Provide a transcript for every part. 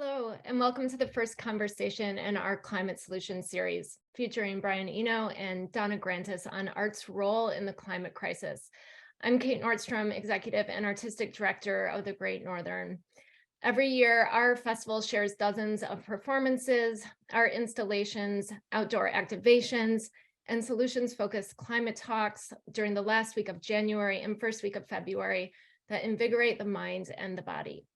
Hello, and welcome to the first conversation in our Climate Solutions series, featuring Brian Eno and Donna Grantis on art's role in the climate crisis. I'm Kate Nordstrom, Executive and Artistic Director of the Great Northern. Every year, our festival shares dozens of performances, art installations, outdoor activations, and solutions-focused climate talks during the last week of January and first week of February that invigorate the mind and the body.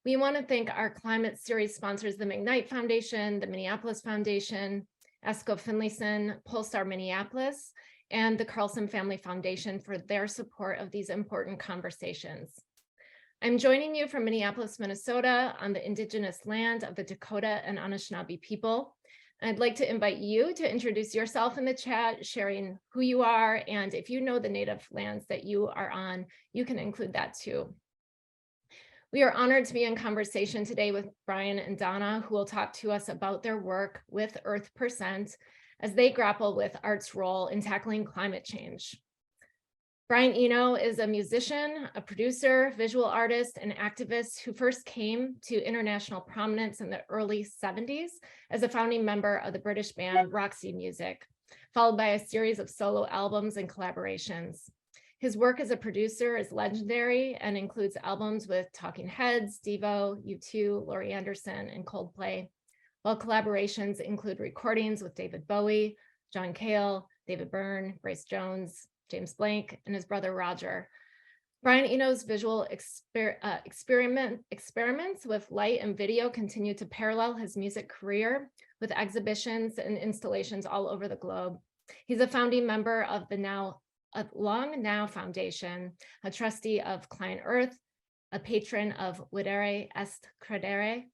We want to thank our climate series sponsors, the McKnight Foundation, the Minneapolis Foundation, Esco Finlayson, Polestar Minneapolis, and the Carlson Family Foundation for their support of these important conversations. I'm joining you from Minneapolis, Minnesota, on the indigenous land of the Dakota and Anishinaabe people. I'd like to invite you to introduce yourself in the chat, sharing who you are, and if you know the native lands that you are on, you can include that too. We are honored to be in conversation today with Brian and Donna, who will talk to us about their work with Earth Percent as they grapple with art's role in tackling climate change. Brian Eno is a musician, a producer, visual artist, and activist who first came to international prominence in the early 70s as a founding member of the British band Roxy Music, followed by a series of solo albums and collaborations. His work as a producer is legendary and includes albums with Talking Heads, Devo, U2, Laurie Anderson, and Coldplay, while collaborations include recordings with David Bowie, John Cale, David Byrne, Grace Jones, James Blank, and his brother Roger. Brian Eno's visual experiments with light and video continue to parallel his music career with exhibitions and installations all over the globe. He's a founding member of the Long Now Foundation, a trustee of Client Earth, a patron of Videre Est Credere.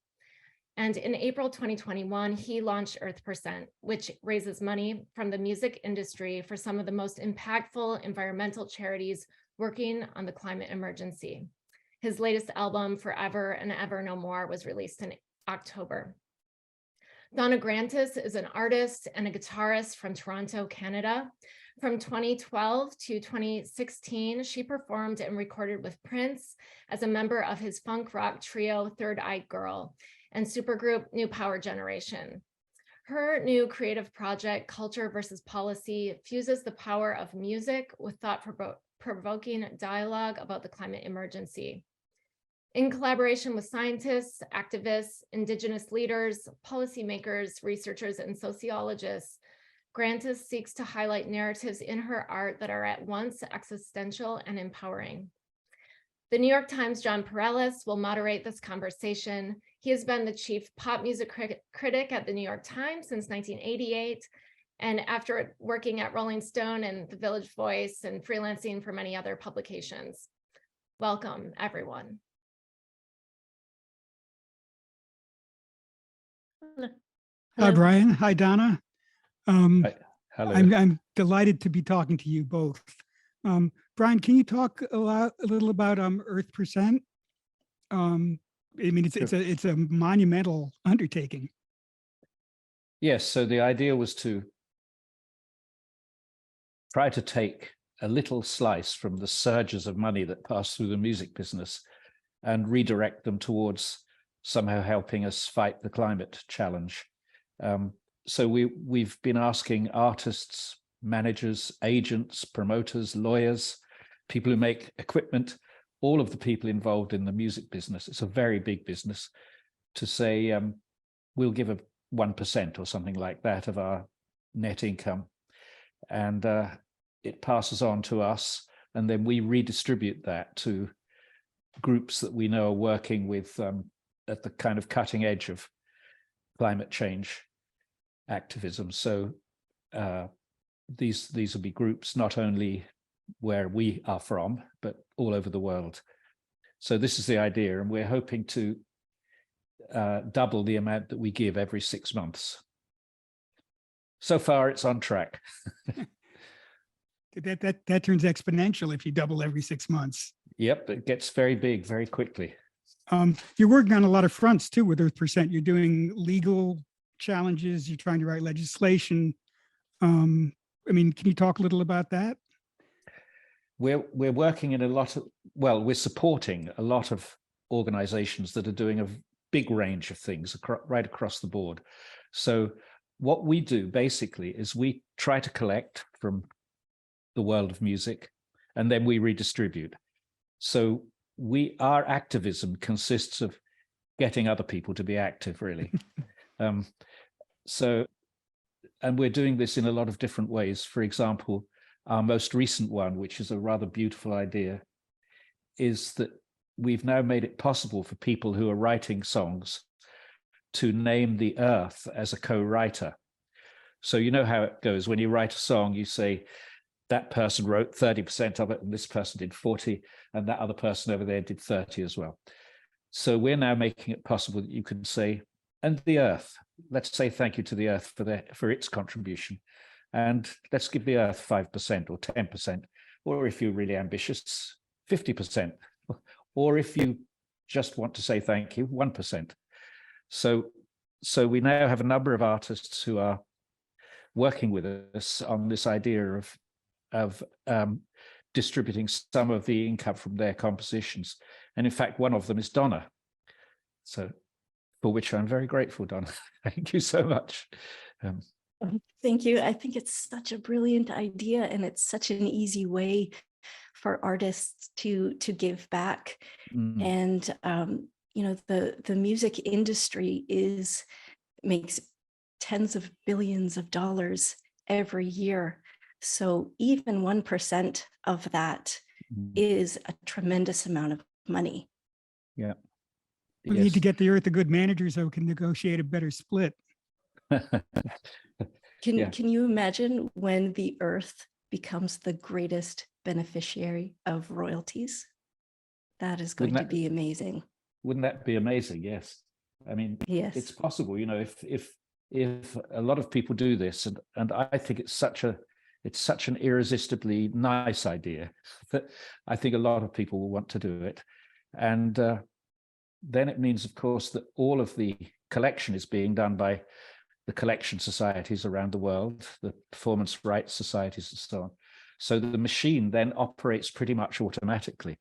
And in April 2021, he launched Earth Percent, which raises money from the music industry for some of the most impactful environmental charities working on the climate emergency. His latest album, Forever and Ever No More, was released in October. Donna Grantis is an artist and a guitarist from Toronto, Canada. From 2012 to 2016, she performed and recorded with Prince as a member of his funk rock trio Third Eye Girl and supergroup New Power Generation. Her new creative project, Culture versus Policy, fuses the power of music with thought-provoking dialogue about the climate emergency. In collaboration with scientists, activists, indigenous leaders, policymakers, researchers, and sociologists, Grantis seeks to highlight narratives in her art that are at once existential and empowering. The New York Times' John Perellis will moderate this conversation. He has been the chief pop music critic at the New York Times since 1988, and after working at Rolling Stone and The Village Voice and freelancing for many other publications. Welcome, everyone. Hi, Brian. Hi, Donna. Hello. I'm delighted to be talking to you both. Brian, can you talk a little about Earth Percent? I mean, it's a monumental undertaking. Yes, so the idea was to try to take a little slice from the surges of money that pass through the music business and redirect them towards somehow helping us fight the climate challenge. So we've been asking artists, managers, agents, promoters, lawyers, people who make equipment, all of the people involved in the music business, it's a very big business, to say, we'll give a 1% or something like that of our net income. And it passes on to us, and then we redistribute that to groups that we know are working with at the kind of cutting edge of climate change activism. So these will be groups not only where we are from, but all over the world. So this is the idea, and we're hoping to double the amount that we give every 6 months. So far, it's on track. That turns exponential if you double every 6 months. Yep, it gets very big very quickly. You're working on a lot of fronts too with Earth Percent. You're doing legal challenges. You're trying to write legislation. I mean, can you talk a little about that? We're working in a lot of, well, we're supporting a lot of organizations that are doing a big range of things right across the board. So what we do basically is we try to collect from the world of music, and then we redistribute. So our activism consists of getting other people to be active, really. And we're doing this in a lot of different ways. For example, our most recent one, which is a rather beautiful idea, is that we've now made it possible for people who are writing songs to name the earth as a co-writer. So you know how it goes. When you write a song, you say, that person wrote 30% of it, and this person did 40, and that other person over there did 30 as well. So we're now making it possible that you can say, and the earth, let's say thank you to the earth for its contribution. And let's give the earth 5% or 10%, or if you're really ambitious, 50%. Or if you just want to say thank you, 1%. So we now have a number of artists who are working with us on this idea of distributing some of the income from their compositions. And in fact, one of them is Donna. So for which I'm very grateful, Donna. Thank you so much. Thank you. I think it's such a brilliant idea, and it's such an easy way for artists to give back. And the music industry makes tens of billions of dollars every year. So even 1% of that is a tremendous amount of money. Yeah. We need to get the earth a good manager so we can negotiate a better split. Can you imagine when the earth becomes the greatest beneficiary of royalties? That is going to be amazing. Wouldn't that be amazing? Yes. I mean, yes, it's possible, if a lot of people do this, and I think it's such an irresistibly nice idea that I think a lot of people will want to do it. And then it means, of course, that all of the collection is being done by the collection societies around the world, the performance rights societies and so on. So the machine then operates pretty much automatically.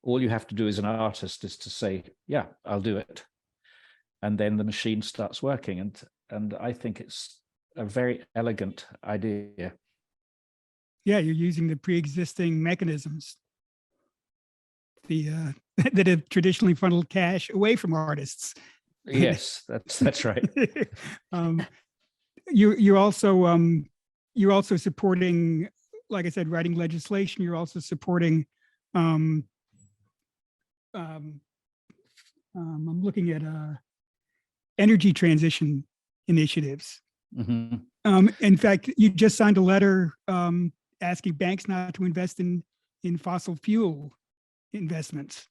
All you have to do as an artist is to say, yeah, I'll do it. And then the machine starts working. And I think it's a very elegant idea. Yeah, you're using the pre-existing mechanisms that have traditionally funneled cash away from artists. Yes, that's right. You're also supporting, like I said, writing legislation. You're also supporting. I'm looking at energy transition initiatives. In fact, you just signed a letter asking banks not to invest in fossil fuel investments.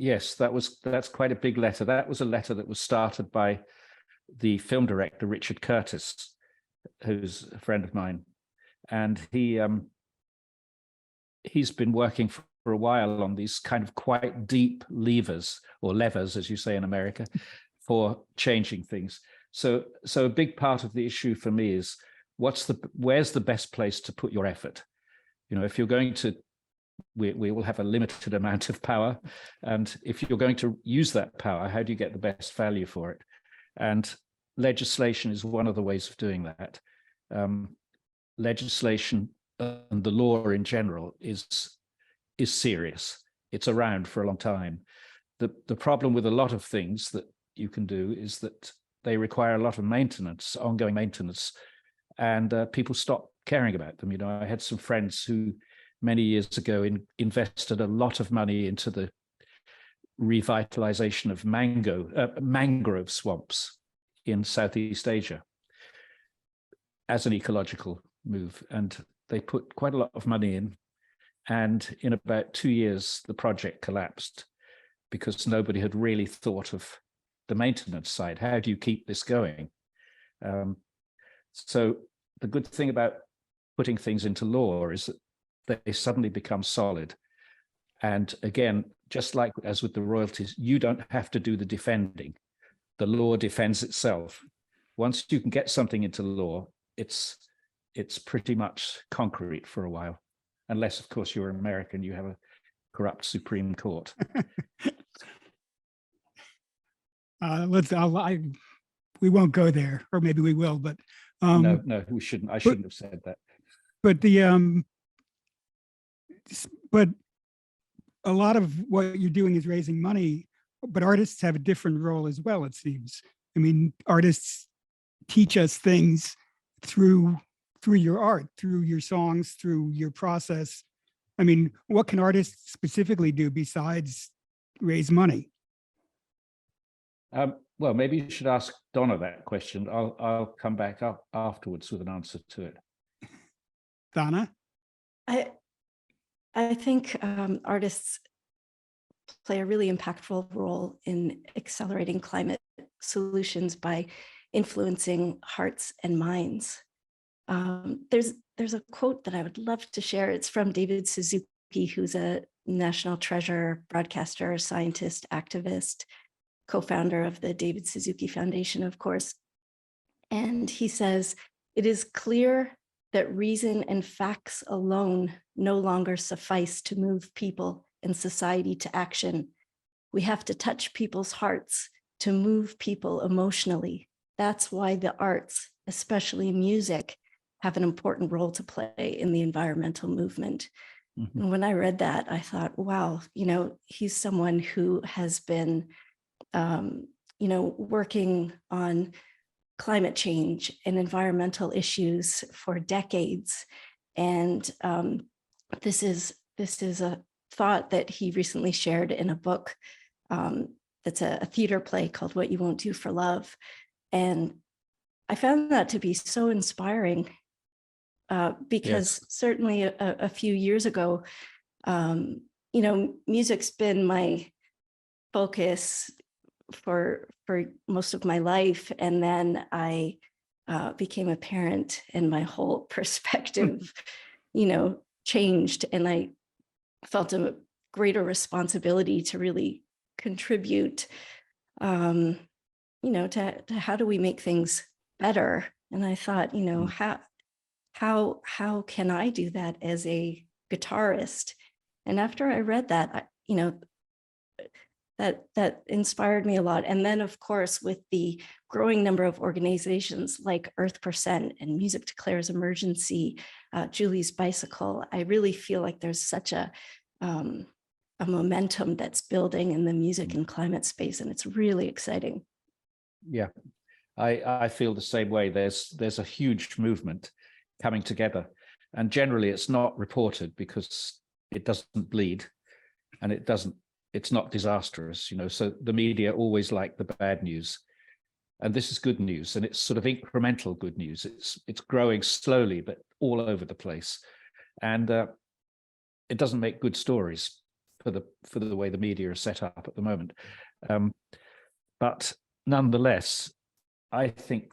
Yes, that's quite a big letter. That was a letter that was started by the film director Richard Curtis, who's a friend of mine, and he's been working for a while on these kind of quite deep levers, or levers, as you say in America, for changing things. So a big part of the issue for me is where's the best place to put your effort? If you're going to, we will have a limited amount of power, and if you're going to use that power, how do you get the best value for it? And legislation is one of the ways of doing that. Legislation and the law in general is serious. It's around for a long time. The problem with a lot of things that you can do is that they require a lot of maintenance, ongoing maintenance, and people stop caring about them. I had some friends who many years ago invested a lot of money into the revitalization of mangrove swamps in Southeast Asia as an ecological move. And they put quite a lot of money in. And in about 2 years, the project collapsed because nobody had really thought of the maintenance side. How do you keep this going? So the good thing about putting things into law is that they suddenly become solid. And again, just like as with the royalties, you don't have to do the defending. The law defends itself. Once you can get something into law, it's pretty much concrete for a while. Unless, of course, you're American, you have a corrupt Supreme Court. We won't go there, or maybe we will, but No, we shouldn't. I shouldn't have said that. but but a lot of what you're doing is raising money, but artists have a different role as well, it seems. I mean, artists teach us things through your art, through your songs, through your process. I mean, what can artists specifically do besides raise money? Well, maybe you should ask Donna that question. I'll come back up afterwards with an answer to it. Donna? I think artists play a really impactful role in accelerating climate solutions by influencing hearts and minds. There's a quote that I would love to share. It's from David Suzuki, who's a national treasure, broadcaster, scientist, activist, co-founder of the David Suzuki Foundation, of course. And he says, "It is clear that reason and facts alone no longer suffice to move people and society to action. We have to touch people's hearts to move people emotionally. That's why the arts, especially music, have an important role to play in the environmental movement." Mm-hmm. And when I read that, I thought, wow, he's someone who has been, working on climate change and environmental issues for decades. And this is a thought that he recently shared in a book that's a theater play called What You Won't Do for Love. And I found that to be so inspiring because certainly a few years ago, music's been my focus for most of my life. And then I became a parent and my whole perspective, changed. And I felt a greater responsibility to really contribute, to how do we make things better? And I thought, how can I do that as a guitarist? And after I read that, that inspired me a lot. And then, of course, with the growing number of organizations like Earth% and Music Declares Emergency, Julie's Bicycle, I really feel like there's such a momentum that's building in the music and climate space, and it's really exciting. Yeah, I feel the same way. There's a huge movement coming together, and generally it's not reported because it doesn't bleed, and it's not disastrous, so the media always like the bad news, and this is good news, and it's sort of incremental good news. It's growing slowly but all over the place, and it doesn't make good stories for the way the media is set up at the moment, but nonetheless I think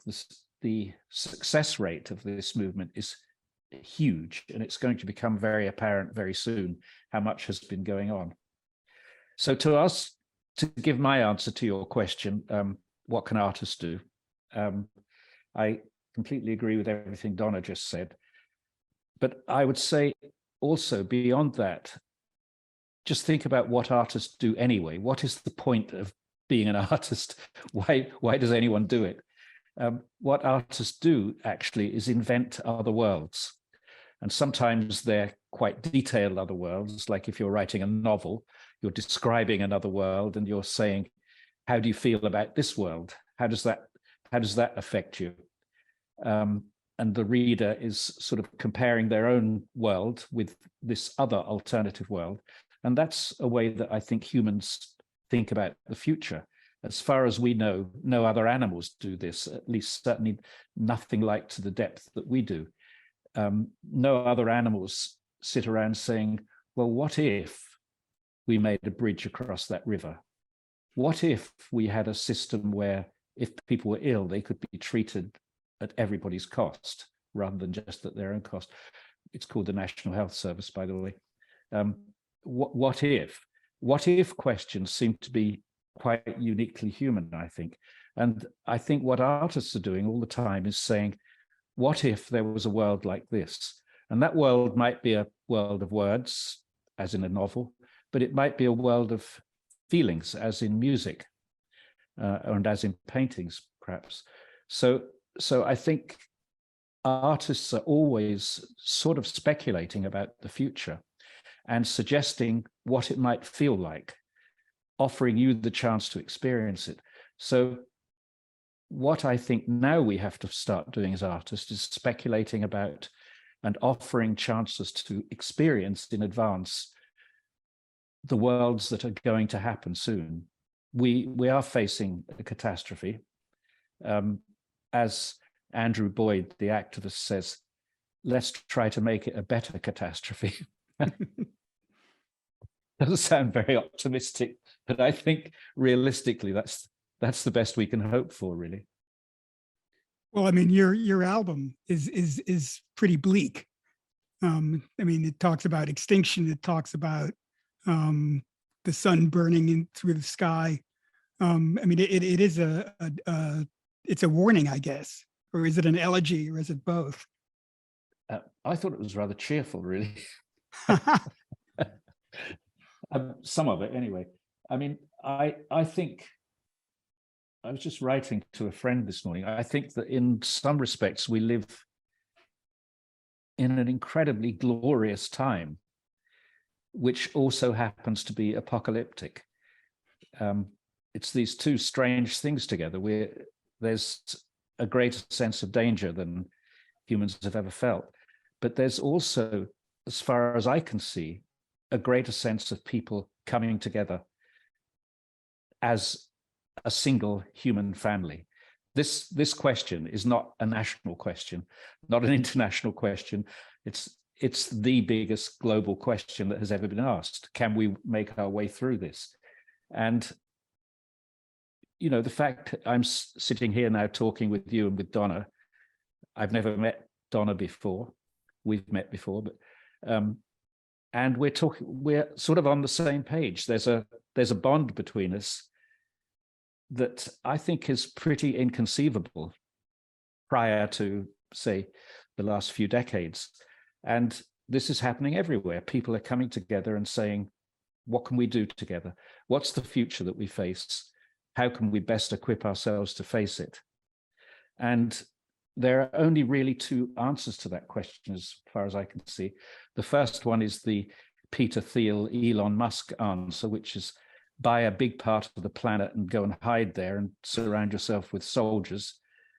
the success rate of this movement is huge, and it's going to become very apparent very soon how much has been going on. So to give my answer to your question, what can artists do? I completely agree with everything Donna just said, but I would say also beyond that, just think about what artists do anyway. What is the point of being an artist? Why does anyone do it? What artists do actually is invent other worlds. And sometimes they're quite detailed other worlds, like if you're writing a novel, you're describing another world and you're saying, how do you feel about this world? How does that affect you? And the reader is sort of comparing their own world with this other alternative world. And that's a way that I think humans think about the future. As far as we know, no other animals do this, at least certainly nothing like to the depth that we do. No other animals sit around saying, well, what if we made a bridge across that river? What if we had a system where if people were ill, they could be treated at everybody's cost rather than just at their own cost? It's called the National Health Service, by the way. What if? What if questions seem to be quite uniquely human, I think. And I think what artists are doing all the time is saying, what if there was a world like this? And that world might be a world of words, as in a novel, but it might be a world of feelings, as in music. and as in paintings, perhaps. So I think artists are always sort of speculating about the future and suggesting what it might feel like, offering you the chance to experience it. So what I think now we have to start doing as artists is speculating about and offering chances to experience in advance the worlds that are going to happen soon. We are facing a catastrophe. As Andrew Boyd, the activist, says, let's try to make it a better catastrophe. Doesn't sound very optimistic, but I think realistically that's the best we can hope for, really. Well, I mean, your album is pretty bleak. I mean, it talks about extinction. It talks about the sun burning in through the sky. I mean, it is it's a warning, I guess, or is it an elegy, or is it both? I thought it was rather cheerful, really. Some of it, anyway. I mean, I think. I was just writing to a friend this morning. I think that in some respects we live in an incredibly glorious time, which also happens to be apocalyptic. It's these two strange things together. There's a greater sense of danger than humans have ever felt, but there's also, as far as I can see, a greater sense of people coming together as a single human family. This question is not a national question, not an international question. It's the biggest global question that has ever been asked. Can we make our way through this? And you know, the fact I'm sitting here now talking with you and with Donna, I've never met Donna before. We've met before, but and we're sort of on the same page. There's a bond between us that I think is pretty inconceivable prior to, say, the last few decades. And this is happening everywhere. People are coming together and saying, what can we do together? What's the future that we face? How can we best equip ourselves to face it? And there are only really two answers to that question, as far as I can see. The first one is the Peter Thiel, Elon Musk answer, which is buy a big part of the planet and go and hide there and surround yourself with soldiers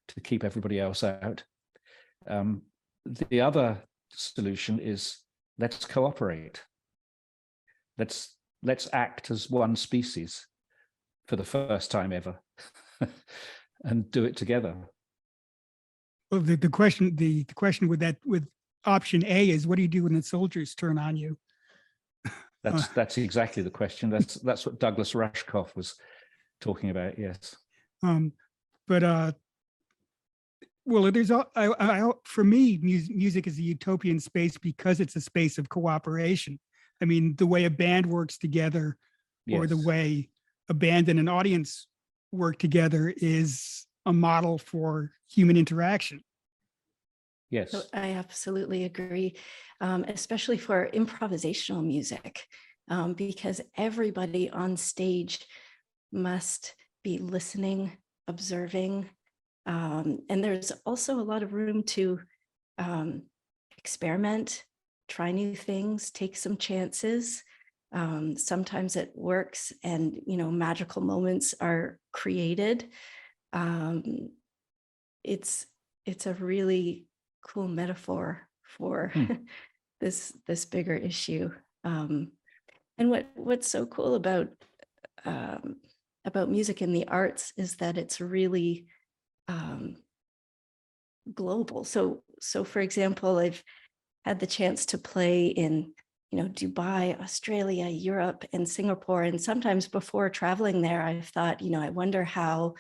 to keep everybody else out. The other solution is let's cooperate. Let's act as one species for the first time ever and do it together. Well, the question with option A is, what do you do when the soldiers turn on you? That's exactly the question. That's what Douglas Rushkoff was talking about. Yes. Well, there's for me, music is a utopian space because it's a space of cooperation. I mean, the way a band works together, or the way a band and an audience work together, is a model for human interaction. Yes, So I absolutely agree, especially for improvisational music, because everybody on stage must be listening, observing, and there's also a lot of room to experiment, try new things, take some chances. Sometimes it works, and magical moments are created. It's a really cool metaphor for this bigger issue. And what's so cool about music and the arts is that it's really global. So for example, I've had the chance to play in Dubai, Australia, Europe, and Singapore. And sometimes before traveling there, I've thought, I wonder how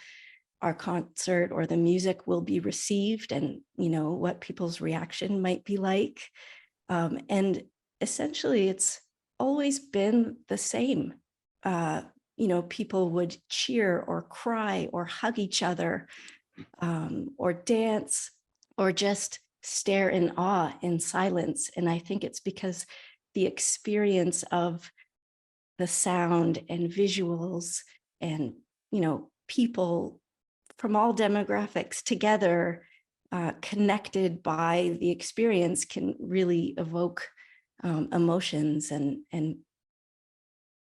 our concert or the music will be received, and what people's reaction might be like. And essentially it's always been the same. People would cheer or cry or hug each other, or dance, or just stare in awe in silence. And I think it's because the experience of the sound and visuals and people from all demographics together, connected by the experience, can really evoke emotions and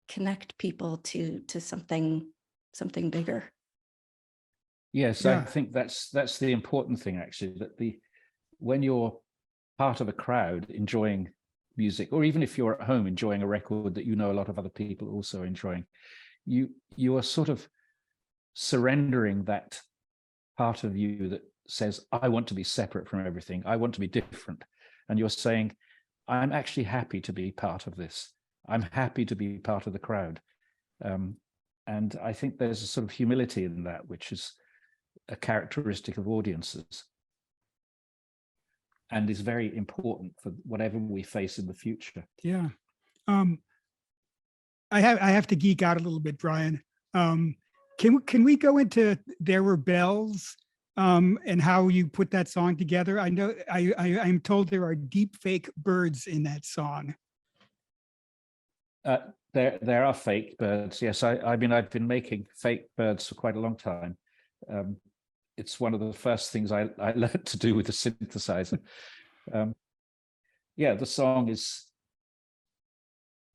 connect people to something bigger. Yes, Yeah. I think that's the important thing, actually, that when you're part of a crowd enjoying music, or even if you're at home enjoying a record that you know a lot of other people also enjoying, you are sort of surrendering that part of you that says, I want to be separate from everything, I want to be different. And you're saying, I'm actually happy to be part of this. I'm happy to be part of the crowd. And I think there's a sort of humility in that, which is a characteristic of audiences and is very important for whatever we face in the future. Yeah. I have to geek out a little bit, Brian. Can we go into There Were Bells, and how you put that song together? I know I'm told there are deep fake birds in that song. There are fake birds. Yes, I mean, I've been making fake birds for quite a long time. It's one of the first things I learned to do with the synthesizer. Yeah, the song is,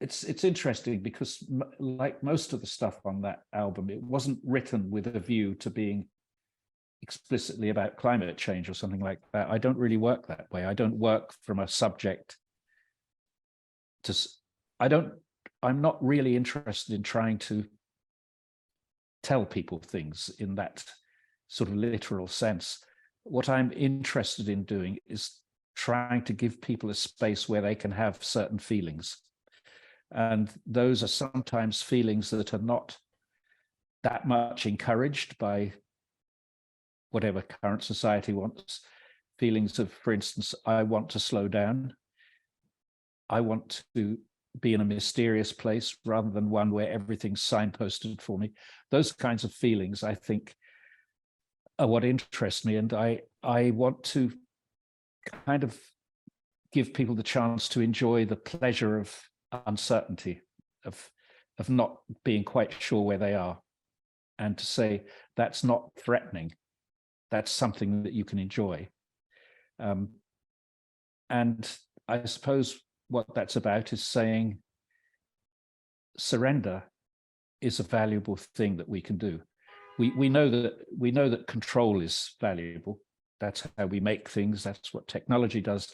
it's interesting because like most of the stuff on that album, it wasn't written with a view to being explicitly about climate change or something like that. I don't really work that way. I don't work from a subject to, I'm not really interested in trying to tell people things in that sort of literal sense. What I'm interested in doing is trying to give people a space where they can have certain feelings. And those are sometimes feelings that are not that much encouraged by whatever current society wants. Feelings of, for instance, I want to slow down. I want to be in a mysterious place rather than one where everything's signposted for me. Those kinds of feelings, I think, are what interest me. And I want to kind of give people the chance to enjoy the pleasure of uncertainty, of not being quite sure where they are, and to say that's not threatening. That's something that you can enjoy. And I suppose what that's about is saying surrender is a valuable thing that we can do. We know that control is valuable. That's how we make things. That's what technology does,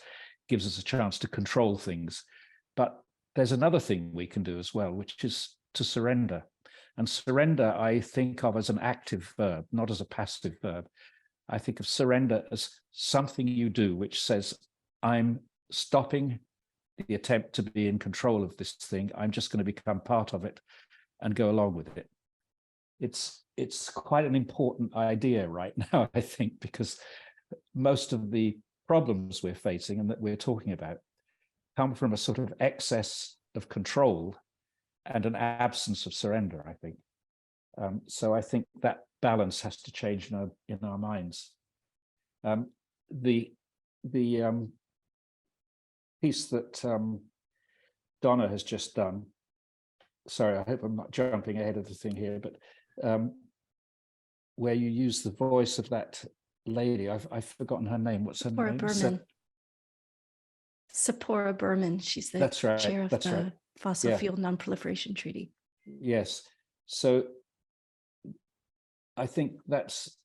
gives us a chance to control things. But there's another thing we can do as well, which is to surrender. And surrender, I think of as an active verb, not as a passive verb. I think of surrender as something you do which says, I'm stopping the attempt to be in control of this thing. I'm just going to become part of it and go along with it. It's quite an important idea right now, I think, because most of the problems we're facing and that we're talking about come from a sort of excess of control and an absence of surrender, I think. So I think that balance has to change in our minds. The piece that Donna has just done, sorry, I hope I'm not jumping ahead of the thing here, but where you use the voice of that lady, I've forgotten her name. What's her name? Berman. Sephora Berman. She's the that's right. chair of that's the right. Fossil Fuel Non-Proliferation Treaty. Yes. So I think that's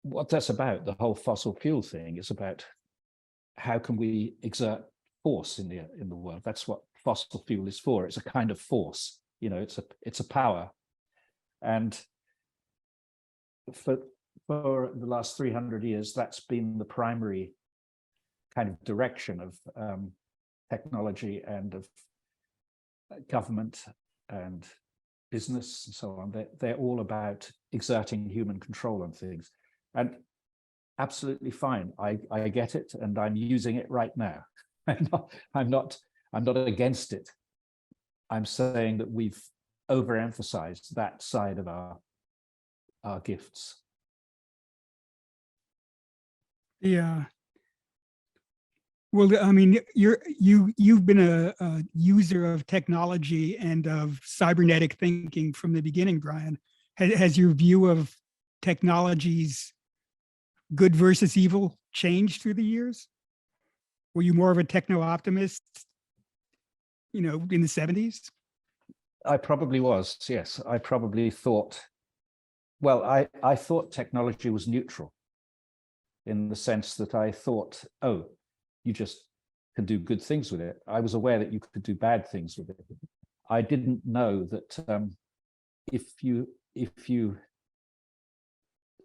what that's about. The whole fossil fuel thing is about how can we exert force in the world. That's what fossil fuel is for. It's a kind of force. You know, it's a power. And for the last 300 years, that's been the primary kind of direction of technology and of government and business and so on. They're all about exerting human control on things. And absolutely fine. I get it, and I'm using it right now. I'm not against it. I'm saying that we've overemphasized that side of our gifts. Yeah. Well, I mean, you've been a user of technology and of cybernetic thinking from the beginning, Brian. Has your view of technology's good versus evil changed through the years? Were you more of a techno optimist, in the 70s? I probably was, yes. I probably thought, well, I thought technology was neutral in the sense that I thought, oh, you just can do good things with it. I was aware that you could do bad things with it. I didn't know that if you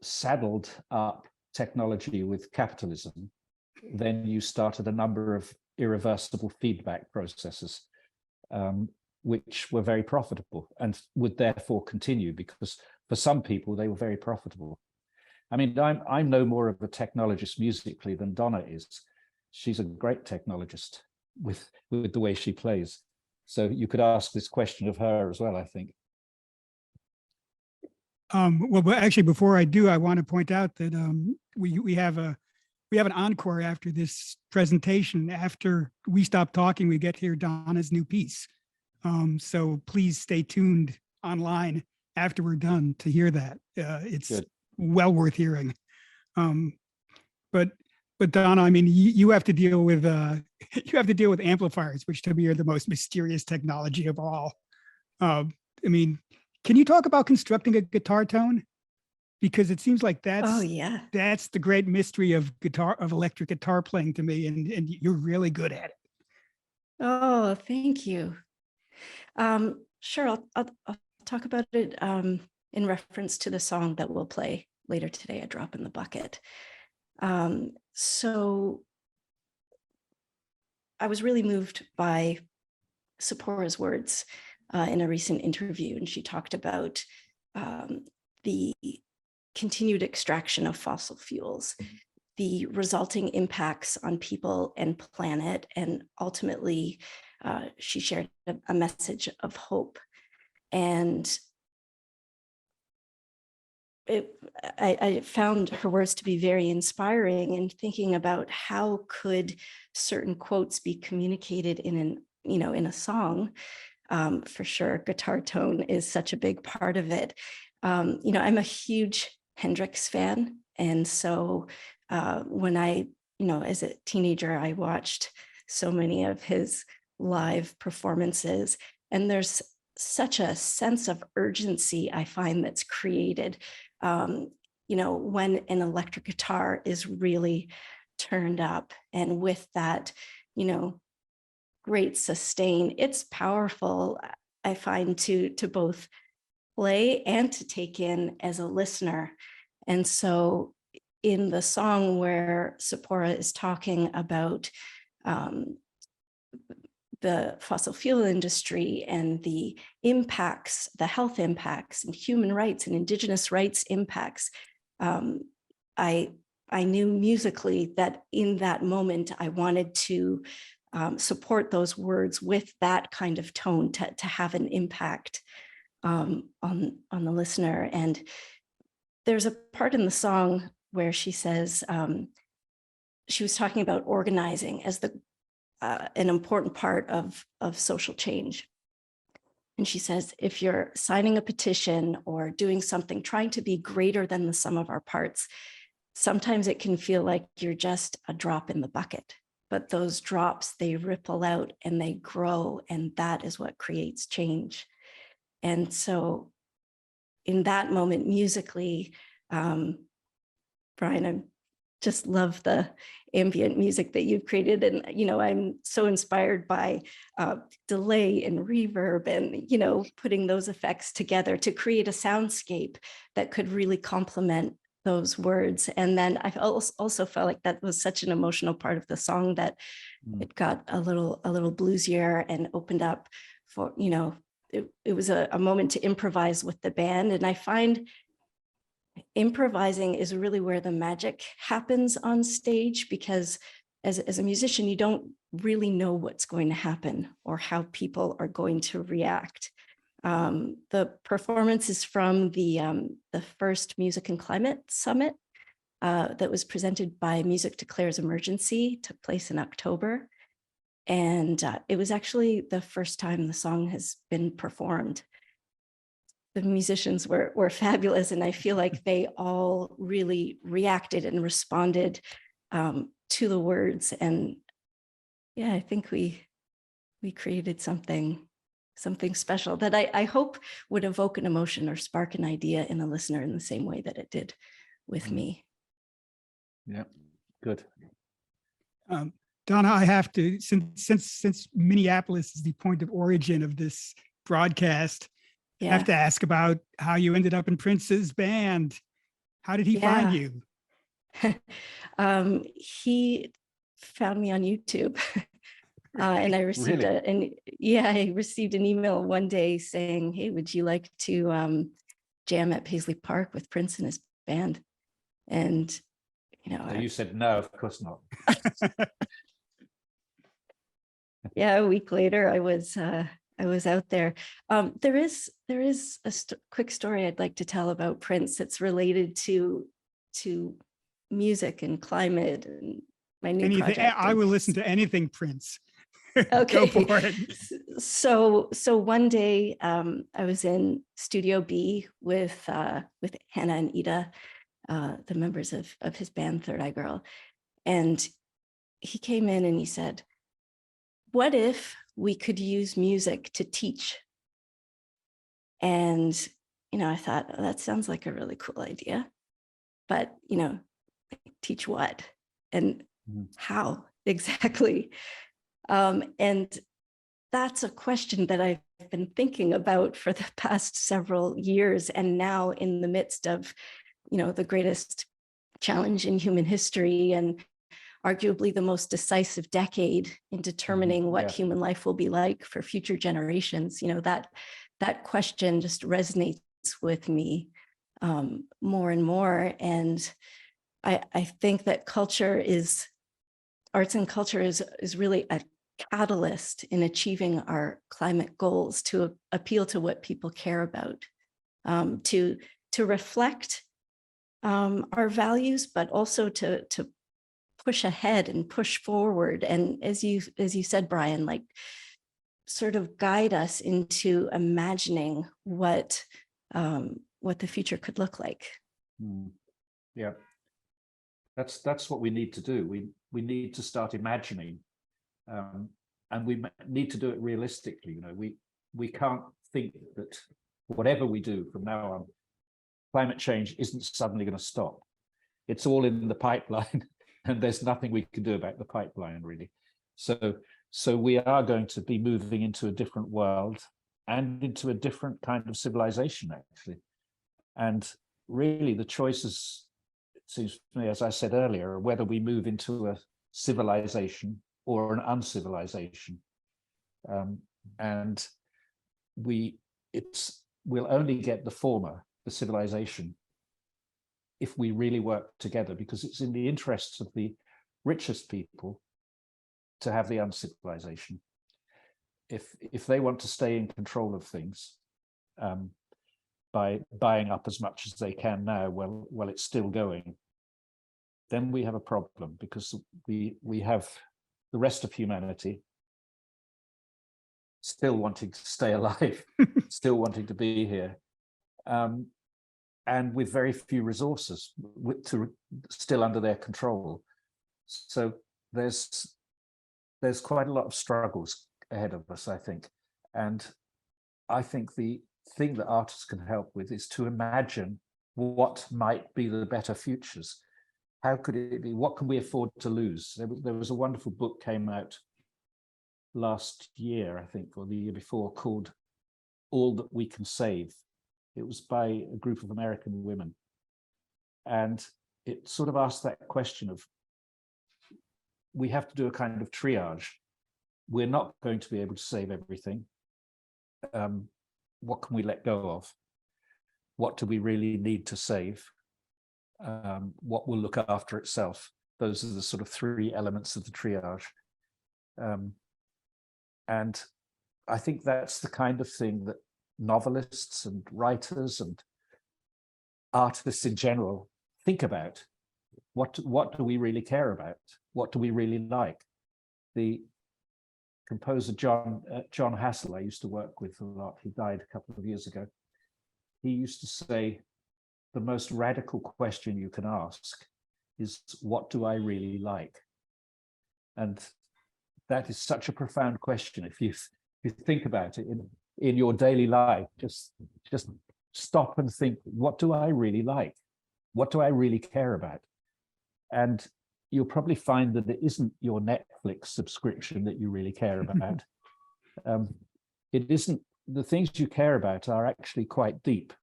saddled up technology with capitalism, then you started a number of irreversible feedback processes, which were very profitable and would therefore continue, because for some people they were very profitable. I mean, I'm no more of a technologist musically than Donna is. She's a great technologist with the way she plays. So you could ask this question of her as well, I think. Well, but actually, before I do, I want to point out that we have an encore after this presentation. After we stop talking, we get to hear Donna's new piece. So please stay tuned online after we're done to hear that. It's Good. well worth hearing. But Donna, I mean, you have to deal with amplifiers, which to me are the most mysterious technology of all. I mean, can you talk about constructing a guitar tone? Because it seems like Oh, yeah. that's the great mystery of electric guitar playing to me, and you're really good at it. Oh, thank you. Sure, I'll talk about it in reference to the song that we'll play later today, A Drop in the Bucket. So I was really moved by Tzipora's words in a recent interview, and she talked about the continued extraction of fossil fuels, the resulting impacts on people and planet, and ultimately she shared a message of hope. And I found her words to be very inspiring, and thinking about how could certain quotes be communicated in a song. For sure, guitar tone is such a big part of it. I'm a huge Hendrix fan, and so when as a teenager, I watched so many of his live performances, and there's such a sense of urgency I find that's created when an electric guitar is really turned up, and with that, great sustain. It's powerful, I find, to both play and to take in as a listener. And so in the song where Tzipora is talking about the fossil fuel industry and the impacts, the health impacts and human rights and Indigenous rights impacts, I knew musically that in that moment I wanted to support those words with that kind of tone to have an impact on the listener. And there's a part in the song where she says, she was talking about organizing as an important part of social change. And she says, if you're signing a petition or doing something, trying to be greater than the sum of our parts, sometimes it can feel like you're just a drop in the bucket. But those drops, they ripple out and they grow, and that is what creates change. And so in that moment, musically, Brian, I just love the ambient music that you've created. And, I'm so inspired by delay and reverb and, putting those effects together to create a soundscape that could really complement those words. And then I also felt like that was such an emotional part of the song that it got a little bluesier and opened up for, it was a moment to improvise with the band. And I find improvising is really where the magic happens on stage, because as a musician, you don't really know what's going to happen or how people are going to react. The performance is from the first Music and Climate Summit that was presented by Music Declares Emergency, took place in October. And it was actually the first time the song has been performed. The musicians were fabulous, and I feel like they all really reacted and responded to the words. And yeah, I think we created something special that I hope would evoke an emotion or spark an idea in a listener in the same way that it did with me. Yeah, good. Donna, I have to, since Minneapolis is the point of origin of this broadcast, I have to ask about how you ended up in Prince's band. How did he find you? He found me on YouTube. And I received I received an email one day saying, "Hey, would you like to jam at Paisley Park with Prince and his band?" And you said no, of course not. Yeah, a week later, I was out there. There is a quick story I'd like to tell about Prince that's related to music and climate and my new project. I will listen to anything Prince. Okay. Go for it. So one day I was in Studio B with Hannah and Ida, the members of his band Third Eye Girl, and he came in and he said, "What if we could use music to teach?" And I thought, oh, that sounds like a really cool idea, but teach what and how exactly? And that's a question that I've been thinking about for the past several years. And now in the midst of, the greatest challenge in human history and arguably the most decisive decade in determining what human life will be like for future generations, that question just resonates with me more and more. And I think that arts and culture is really a catalyst in achieving our climate goals, to appeal to what people care about, to reflect our values, but also to push ahead and push forward. And as you said, Brian, like sort of guide us into imagining what the future could look like. Yeah, that's what we need to do. We need to start imagining. And we need to do it realistically. We can't think that whatever we do from now on, climate change isn't suddenly going to stop. It's all in the pipeline, and there's nothing we can do about the pipeline, really. So we are going to be moving into a different world and into a different kind of civilization, actually. And really, the choices, it seems to me, as I said earlier, are whether we move into a civilization or an uncivilization, and we'll only get the former, the civilization, if we really work together, because it's in the interests of the richest people to have the uncivilization. If they want to stay in control of things by buying up as much as they can now, while it's still going, then we have a problem, because we have the rest of humanity still wanting to stay alive, still wanting to be here, and with very few resources still under their control. So there's quite a lot of struggles ahead of us, I think. And I think the thing that artists can help with is to imagine what might be the better futures. How could it be? What can we afford to lose? There was a wonderful book came out last year, I think, or the year before, called All That We Can Save. It was by a group of American women. And it sort of asked that question of, we have to do a kind of triage. We're not going to be able to save everything. What can we let go of? What do we really need to save? What will look after itself? Those are the sort of three elements of the triage. And I think that's the kind of thing that novelists and writers and artists in general think about what do we really care about? What do we really like? The composer John Hassel, I used to work with a lot. He died a couple of years ago. He used to say, the most radical question you can ask is, what do I really like? And that is such a profound question. If you think about it in your daily life, just stop and think, what do I really like? What do I really care about? And you'll probably find that it isn't your Netflix subscription that you really care about. It isn't. The things you care about are actually quite deep.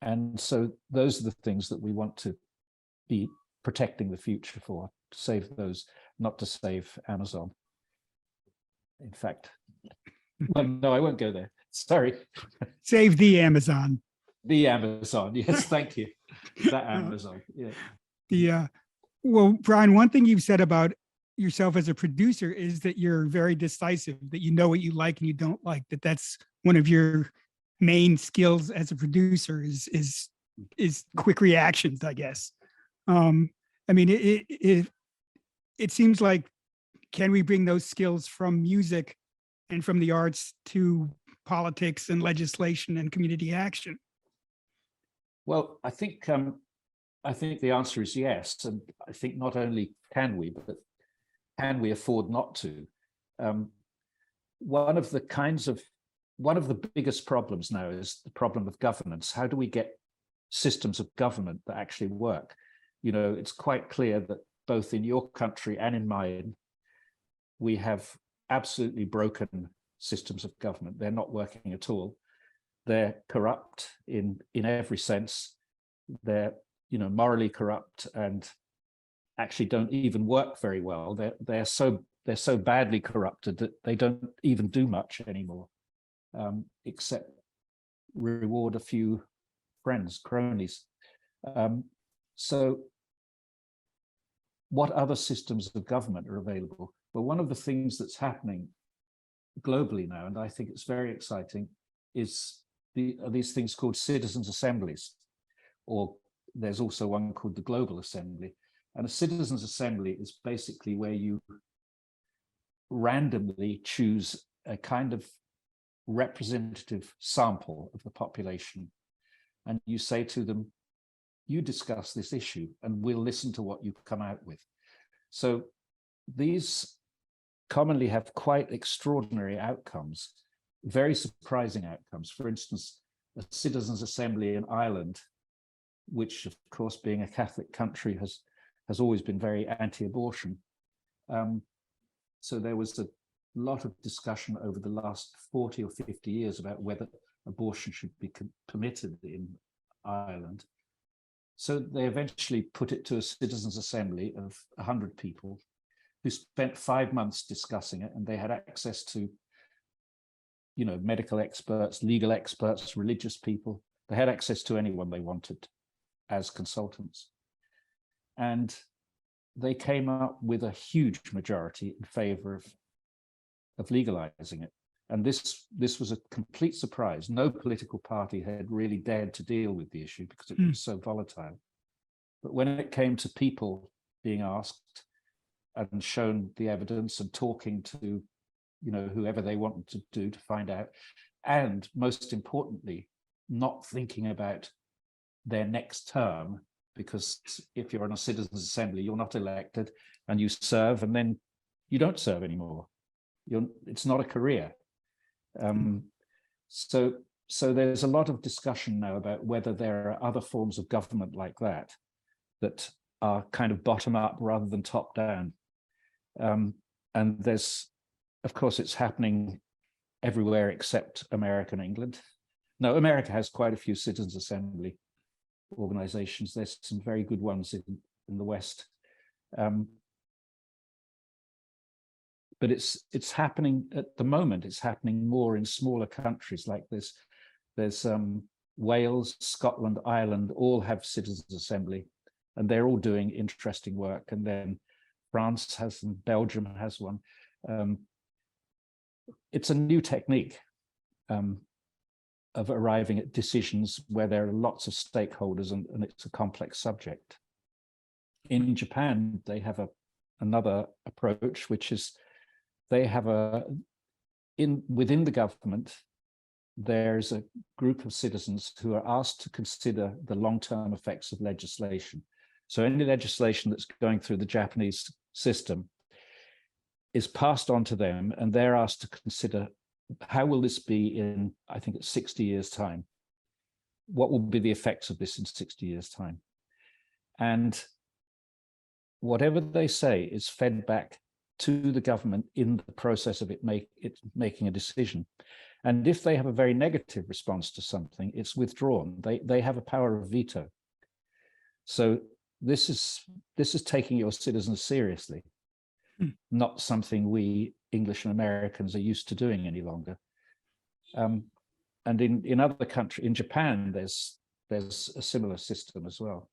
And so those are the things that we want to be protecting the future for, to save those, not to save Amazon. In fact, well, no, I won't go there. Sorry. Save the Amazon. The Amazon. Yes, thank you. That Amazon. Yeah. Well, Brian, one thing you've said about yourself as a producer is that you're very decisive, that you know what you like and you don't like, that's one of your main skills as a producer is quick reactions, I guess. I mean, it seems like, can we bring those skills from music and from the arts to politics and legislation and community action? Well, I think the answer is yes. And I think not only can we, but can we afford not to? One of the biggest problems now is the problem of governance. How do we get systems of government that actually work? You know, it's quite clear that both in your country and in mine, we have absolutely broken systems of government. They're not working at all. They're corrupt in every sense. They're, morally corrupt and actually don't even work very well. They're so badly corrupted that they don't even do much anymore, except reward a few friends, cronies. So what other systems of government are available? Well, one of the things that's happening globally now, and I think it's very exciting, is these things called citizens' assemblies, or there's also one called the Global Assembly. And a citizens' assembly is basically where you randomly choose a kind of representative sample of the population, and you say to them, you discuss this issue and we'll listen to what you come out with. So these commonly have quite extraordinary outcomes, very surprising outcomes. For instance, a citizens' assembly in Ireland, which of course, being a Catholic country, has always been very anti-abortion. So there was a lot of discussion over the last 40 or 50 years about whether abortion should be permitted in Ireland. So they eventually put it to a citizens' assembly of 100 people who spent 5 months discussing it, and they had access to, medical experts, legal experts, religious people. They had access to anyone they wanted as consultants. And they came up with a huge majority in favor of legalizing it. And this was a complete surprise. No political party had really dared to deal with the issue because it was so volatile. But when it came to people being asked and shown the evidence and talking to, whoever they wanted to find out, and most importantly, not thinking about their next term, because if you're in a citizens' assembly, you're not elected and you serve and then you don't serve anymore. It's not a career. So there's a lot of discussion now about whether there are other forms of government like that are kind of bottom up rather than top down. And there's, of course, it's happening everywhere except America and England. No, America has quite a few citizens' assembly organizations. There's some very good ones in the West. But it's happening at the moment. It's happening more in smaller countries like this. There's Wales, Scotland, Ireland, all have citizens' assembly, and they're all doing interesting work. And then France has them, Belgium has one. It's a new technique of arriving at decisions where there are lots of stakeholders, and it's a complex subject. in Japan, they have another approach, which is they have within the government, there's a group of citizens who are asked to consider the long-term effects of legislation. So any legislation that's going through the Japanese system is passed on to them, and they're asked to consider, how will this be in, I think it's 60 years' time? What will be the effects of this in 60 years' time? And whatever they say is fed back to the government in the process of it making a decision. And if they have a very negative response to something, it's withdrawn. They have a power of veto. So this is taking your citizens seriously, not something we English and Americans are used to doing any longer. And in other countries, in Japan, there's a similar system as well.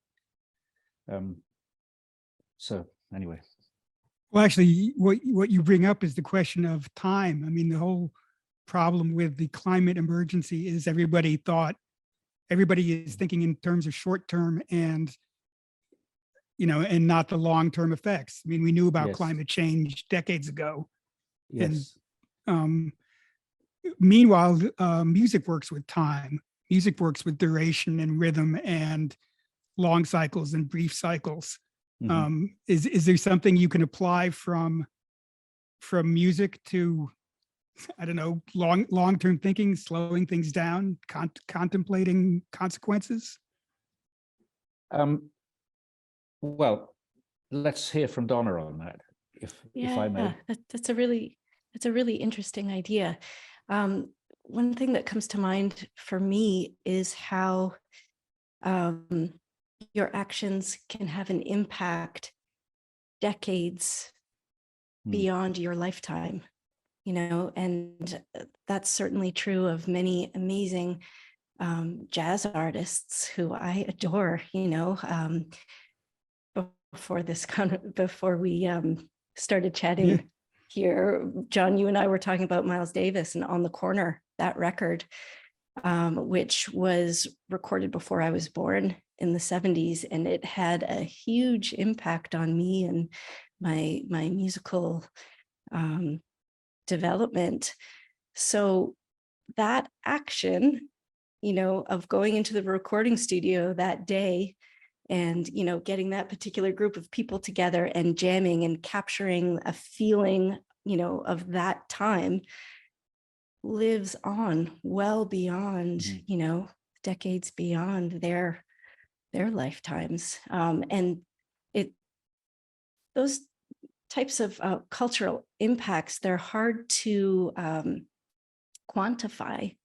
So anyway. Well, actually, what you bring up is the question of time. I mean, the whole problem with the climate emergency is everybody is thinking in terms of short term and, and not the long term effects. I mean, we knew about climate change decades ago. Yes. And meanwhile, music works with time. Music works with duration and rhythm and long cycles and brief cycles. Mm-hmm. Is there something you can apply from music to, I don't know, long-term thinking, slowing things down, contemplating consequences? Well, let's hear from Donna on that, if I may. That's a really interesting idea. One thing that comes to mind for me is how your actions can have an impact decades beyond your lifetime, and that's certainly true of many amazing jazz artists who I adore, before we started chatting here, John, you and I were talking about Miles Davis and On the Corner, that record, which was recorded before I was born in the 70s, and it had a huge impact on me and my musical development. So that action, of going into the recording studio that day and, getting that particular group of people together and jamming and capturing a feeling, of that time lives on well beyond, decades beyond their lifetimes. And those types of cultural impacts, they're hard to quantify,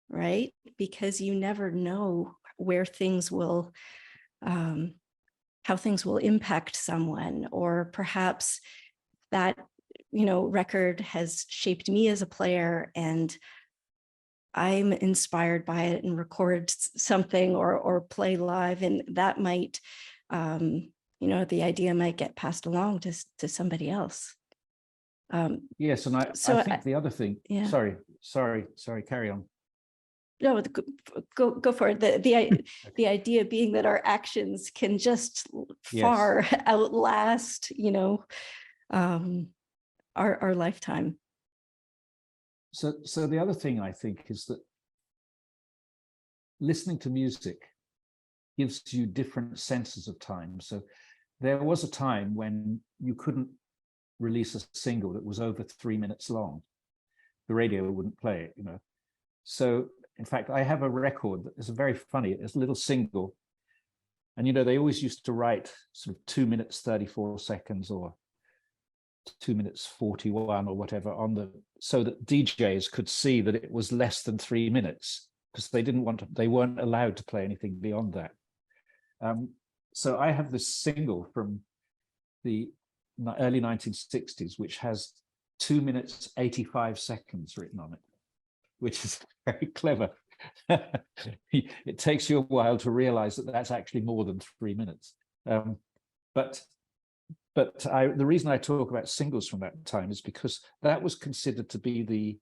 right? Because you never know where things will, how things will impact someone, or perhaps that, record has shaped me as a player and I'm inspired by it and record something or play live, and that might, the idea might get passed along to somebody else. Yes, and I think the other thing. Yeah. Sorry. Carry on. No, go for it. The idea being that our actions can just far outlast, our lifetime. So the other thing I think is that listening to music gives you different senses of time. So there was a time when you couldn't release a single that was over 3 minutes long. The radio wouldn't play it, So in fact, I have a record that is very funny. It's a little single. And, they always used to write sort of 2 minutes, 34 seconds or 2 minutes, 41 or whatever so that DJs could see that it was less than 3 minutes, because they weren't allowed to play anything beyond that. So I have this single from the early 1960s, which has 2 minutes, 85 seconds written on it, which is very clever. It takes you a while to realize that that's actually more than 3 minutes. But the reason I talk about singles from that time is because that was considered to be the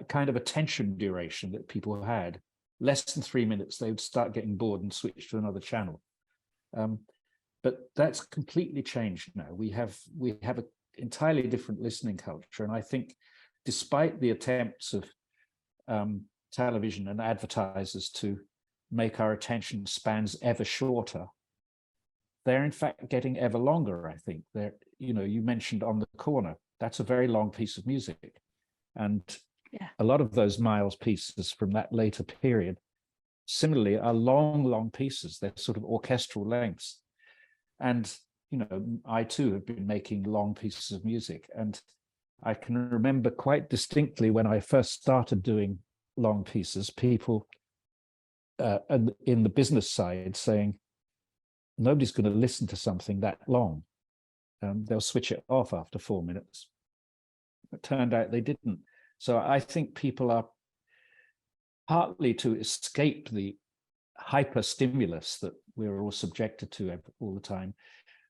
kind of attention duration that people had. Less than 3 minutes, they would start getting bored and switch to another channel. But that's completely changed now. We have an entirely different listening culture, and I think, despite the attempts of television and advertisers to make our attention spans ever shorter, they're in fact getting ever longer. I think you mentioned On the Corner. That's a very long piece of music, and a lot of those Miles pieces from that later period, similarly, are long pieces. They're sort of orchestral lengths. And, I too have been making long pieces of music. And I can remember quite distinctly when I first started doing long pieces, people in the business side saying, nobody's going to listen to something that long. They'll switch it off after 4 minutes. It turned out they didn't. So I think people are, partly to escape the hyper stimulus that we're all subjected to all the time,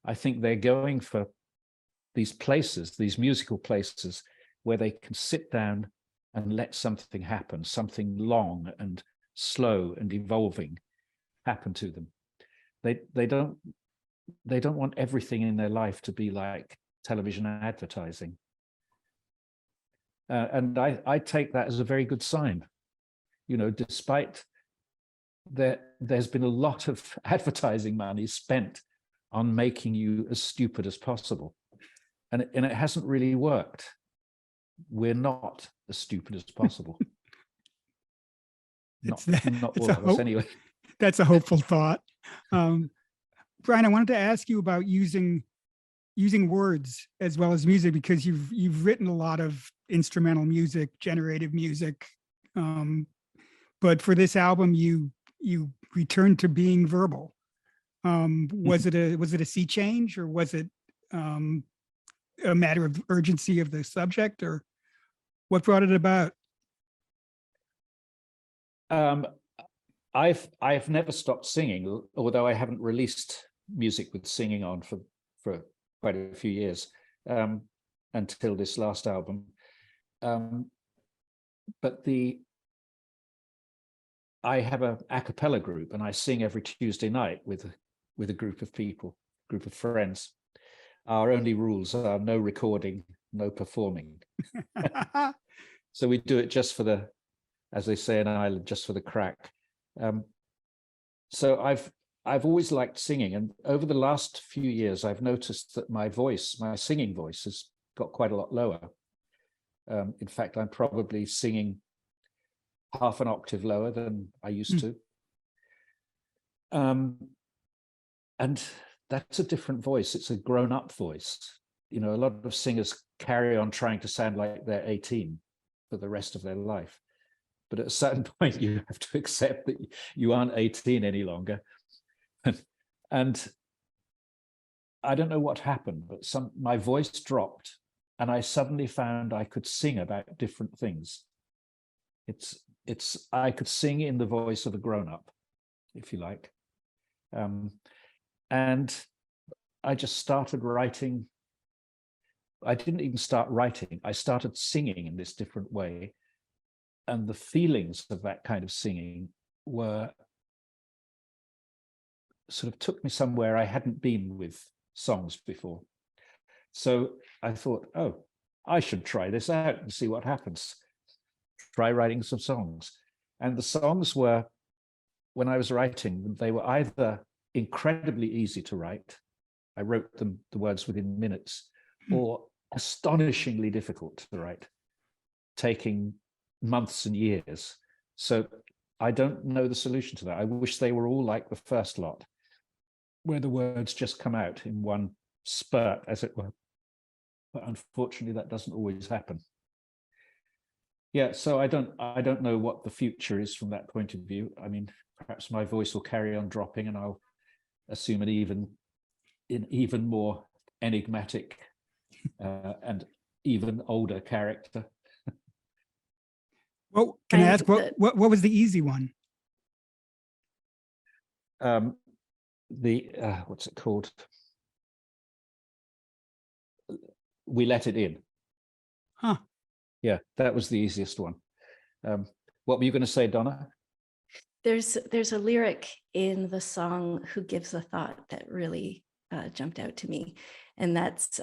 I think they're going for these places, these musical places, where they can sit down and let something happen, something long and slow and evolving happen to them. They don't want everything in their life to be like television advertising. And I take that as a very good sign. Despite there's been a lot of advertising money spent on making you as stupid as possible. And it hasn't really worked. We're not as stupid as possible. Not all of us anyway. That's a hopeful thought. Brian, I wanted to ask you about using words as well as music, because you've written a lot of instrumental music, generative music. But for this album, you returned to being verbal. Was it a sea change, or was it a matter of urgency of the subject, or what brought it about? I've never stopped singing, although I haven't released music with singing on for quite a few years, until this last album. But I have a cappella group, and I sing every Tuesday night with a group of people, group of friends. Our only rules are no recording, no performing. So we do it just for the, as they say in Ireland, just for the crack. So I've always liked singing, and over the last few years, I've noticed that my singing voice has got quite a lot lower. In fact, I'm probably singing half an octave lower than I used to. And that's a different voice. It's a grown-up voice. A lot of singers carry on trying to sound like they're 18 for the rest of their life. But at a certain point, you have to accept that you aren't 18 any longer. And I don't know what happened, but my voice dropped, and I suddenly found I could sing about different things. I could sing in the voice of a grown-up, if you like. And I just started writing. I didn't even start writing. I started singing in this different way. And the feelings of that kind of singing were sort of took me somewhere I hadn't been with songs before. So I thought, oh, I should try this out and see what happens. Try writing some songs. And the songs were, when I was writing them, they were either incredibly easy to write. I wrote them, the words, within minutes, or astonishingly difficult to write, taking months and years. So I don't know the solution to that. I wish they were all like the first lot, where the words just come out in one spurt, as it were. But unfortunately, that doesn't always happen. Yeah, so I don't know what the future is from that point of view. I mean, perhaps my voice will carry on dropping, and I'll assume an even more enigmatic and even older character. Well, can I ask what was the easy one? What's it called? We Let It In. Huh. Yeah, that was the easiest one. What were you going to say, Donna? There's a lyric in the song "Who Gives a Thought" that really jumped out to me, and that's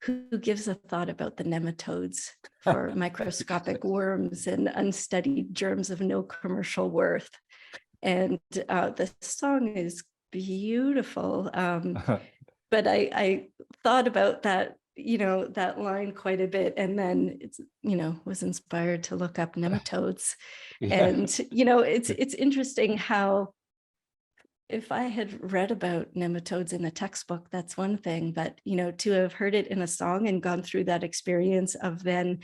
who gives a thought about the nematodes for microscopic worms and unstudied germs of no commercial worth. And the song is beautiful, but I thought about that, that line quite a bit, and then it's, was inspired to look up nematodes. Yeah. And it's interesting how, if I had read about nematodes in the textbook, that's one thing, but to have heard it in a song and gone through that experience of then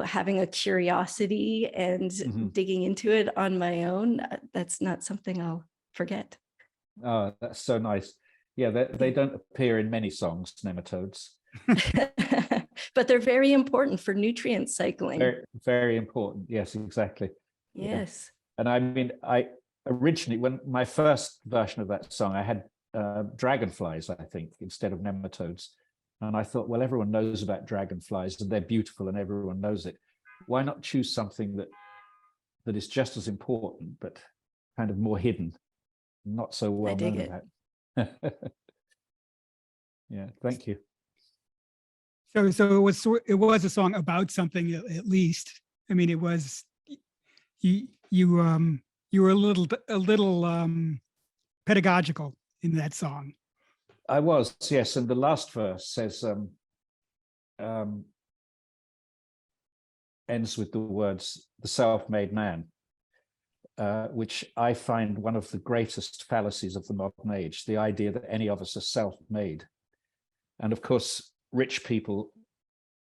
having a curiosity and digging into it on my own, that's not something I'll forget. Oh, that's so nice. Yeah, they don't appear in many songs, nematodes. But they're very important for nutrient cycling. Very, very important. Yes, exactly. Yes. Yeah. And I mean, I originally, when my first version of that song, I had dragonflies, I think, instead of nematodes. And I thought, well, everyone knows about dragonflies and they're beautiful and everyone knows it. Why not choose something that is just as important, but kind of more hidden, not so well known about? Yeah, thank you. So it was a song about something, at least. I mean, it was you were a little pedagogical in that song. I was, yes, and the last verse says ends with the words "the self-made man," which I find one of the greatest fallacies of the modern age, the idea that any of us are self-made. And of course, rich people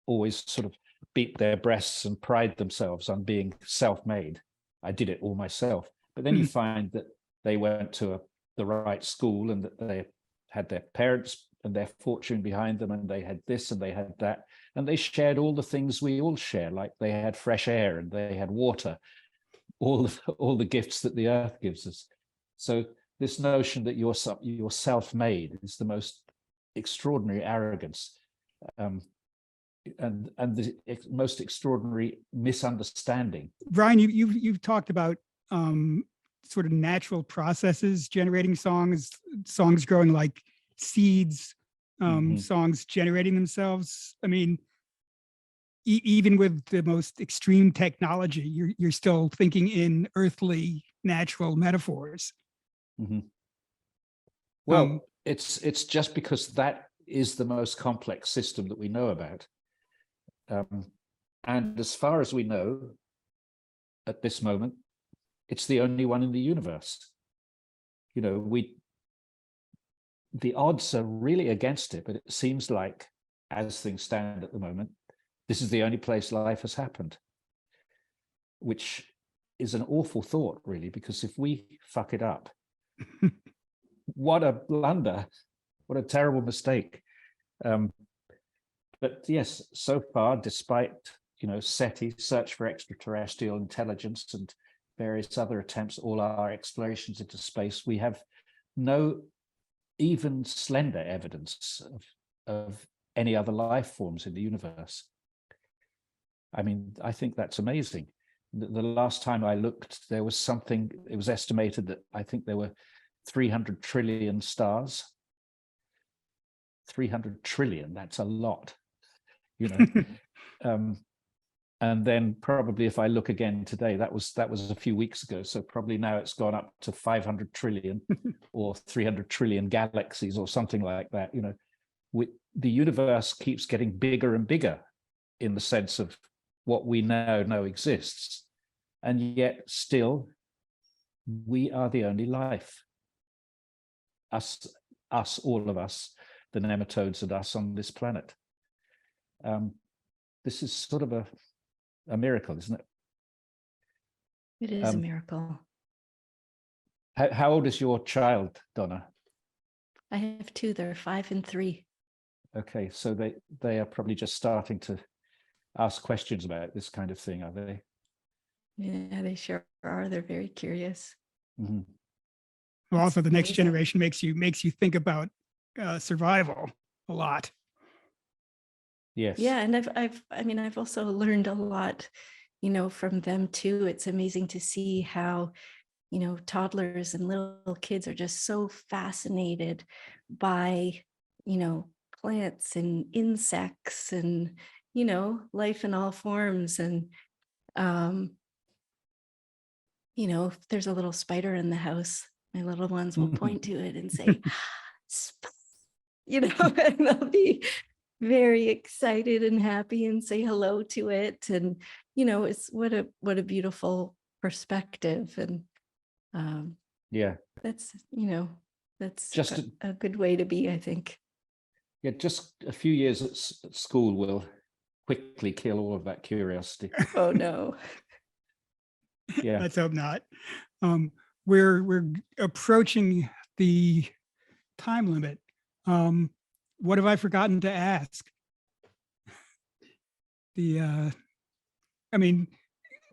always sort of beat their breasts and pride themselves on being self-made. I did it all myself. But then you find that they went to the right school and that they had their parents and their fortune behind them, and they had this and they had that, and they shared all the things we all share, like they had fresh air and they had water, all the gifts that the earth gives us. So this notion that you're self-made is the most extraordinary arrogance, and the most extraordinary misunderstanding. Brian, you've talked about sort of natural processes generating songs growing like seeds, songs generating themselves. I mean, even with the most extreme technology, you're still thinking in earthly, natural metaphors. Well, it's just because that is the most complex system that we know about. And as far as we know, at this moment, it's the only one in the universe. The odds are really against it, but it seems like, as things stand at the moment, this is the only place life has happened, which is an awful thought, really, because if we fuck it up, what a blunder, what a terrible mistake. But yes, so far, despite, SETI, Search for Extraterrestrial Intelligence, and various other attempts, all our explorations into space, we have no even slender evidence of any other life forms in the universe. I mean, I think that's amazing. The last time I looked, there was something, it was estimated that I think there were 300 trillion stars. 300 trillion, that's a lot, and then probably if I look again today, that was a few weeks ago, so probably now it's gone up to 500 trillion or 300 trillion galaxies or something like that. The universe keeps getting bigger and bigger in the sense of what we now know exists, and yet still we are the only life. Us, all of us, the nematodes and us on this planet. This is sort of a miracle, isn't it? It is a miracle. How old is your child, Donna? I have two. They're 5 and 3. Okay, so they are probably just starting to ask questions about this kind of thing, are they? Yeah, they sure are. They're very curious. Well, also, the next generation makes you think about survival a lot. Yes. Yeah, and I've also learned a lot, from them too. It's amazing to see how you know, toddlers and little kids are just so fascinated by, you know, plants and insects and, you know, life in all forms. And, you know, if there's a little spider in the house, my little ones will point to it and say, you know, and they'll be very excited and happy and say hello to it. And, you know, it's what a beautiful perspective. And Yeah. that's, you know, that's Just a good way to be, I think. Yeah, just a few years at school will quickly kill all of that curiosity. Oh no. Yeah. Let's hope not. We're approaching the time limit. What have I forgotten to ask? I mean,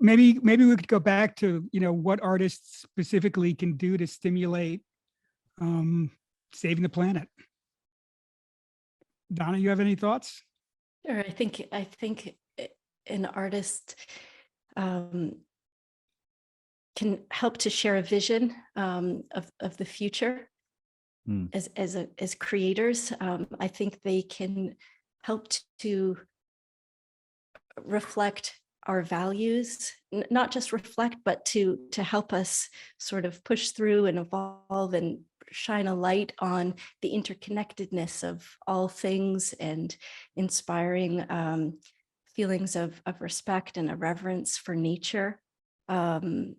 maybe we could go back to, you know, what artists specifically can do to stimulate saving the planet. Donna, you have any thoughts? Sure. I think an artist can help to share a vision of the future. As creators. I think they can help to reflect our values, not just reflect, but to help us sort of push through and evolve and shine a light on the interconnectedness of all things, and inspiring feelings of respect and a reverence for nature. They